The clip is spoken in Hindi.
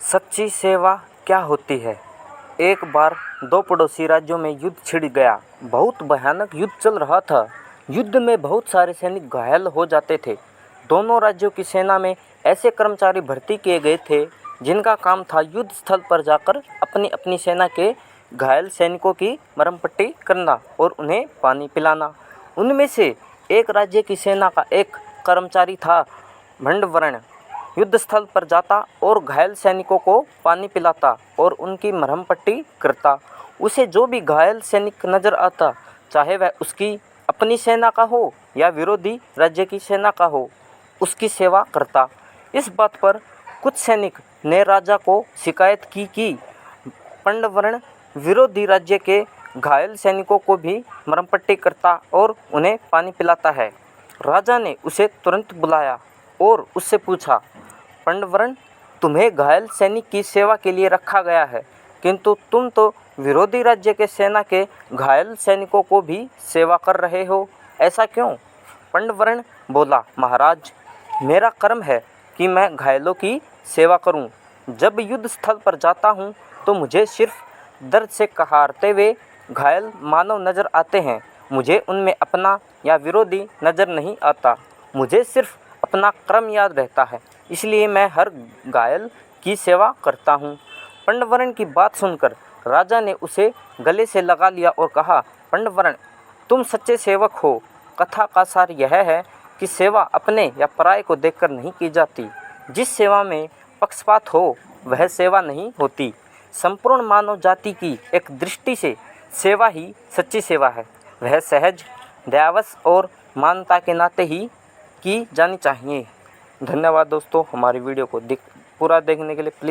सच्ची सेवा क्या होती है। एक बार दो पड़ोसी राज्यों में युद्ध छिड़ गया। बहुत भयानक युद्ध चल रहा था। युद्ध में बहुत सारे सैनिक घायल हो जाते थे। दोनों राज्यों की सेना में ऐसे कर्मचारी भर्ती किए गए थे जिनका काम था युद्ध स्थल पर जाकर अपनी अपनी सेना के घायल सैनिकों की मरहम पट्टी करना और उन्हें पानी पिलाना। उनमें से एक राज्य की सेना का एक कर्मचारी था भंडवर्ण। युद्ध स्थल पर जाता और घायल सैनिकों को पानी पिलाता और उनकी मरहम पट्टी करता। उसे जो भी घायल सैनिक नज़र आता, चाहे वह उसकी अपनी सेना का हो या विरोधी राज्य की सेना का हो, उसकी सेवा करता। इस बात पर कुछ सैनिक ने राजा को शिकायत की कि पंडवर्ण विरोधी राज्य के घायल सैनिकों को भी मरहम पट्टी करता और उन्हें पानी पिलाता है। राजा ने उसे तुरंत बुलाया और उससे पूछा, पंडवर्ण, तुम्हें घायल सैनिक की सेवा के लिए रखा गया है, किंतु तुम तो विरोधी राज्य के सेना के घायल सैनिकों को भी सेवा कर रहे हो, ऐसा क्यों? पंडवर्ण बोला, महाराज, मेरा कर्म है कि मैं घायलों की सेवा करूं। जब युद्ध स्थल पर जाता हूं तो मुझे सिर्फ दर्द से कहारते हुए घायल मानव नज़र आते हैं। मुझे उनमें अपना या विरोधी नज़र नहीं आता। मुझे सिर्फ अपना कर्म याद रहता है, इसलिए मैं हर घायल की सेवा करता हूँ। पंडवर्ण की बात सुनकर राजा ने उसे गले से लगा लिया और कहा, पंडवर्ण, तुम सच्चे सेवक हो। कथा का सार यह है कि सेवा अपने या पराये को देखकर नहीं की जाती। जिस सेवा में पक्षपात हो वह सेवा नहीं होती। संपूर्ण मानव जाति की एक दृष्टि से सेवा ही सच्ची सेवा है। वह सहज, दयावश और मानवता के नाते ही की जानी चाहिए। धन्यवाद दोस्तों, हमारी वीडियो को पूरा देखने के लिए प्लीज़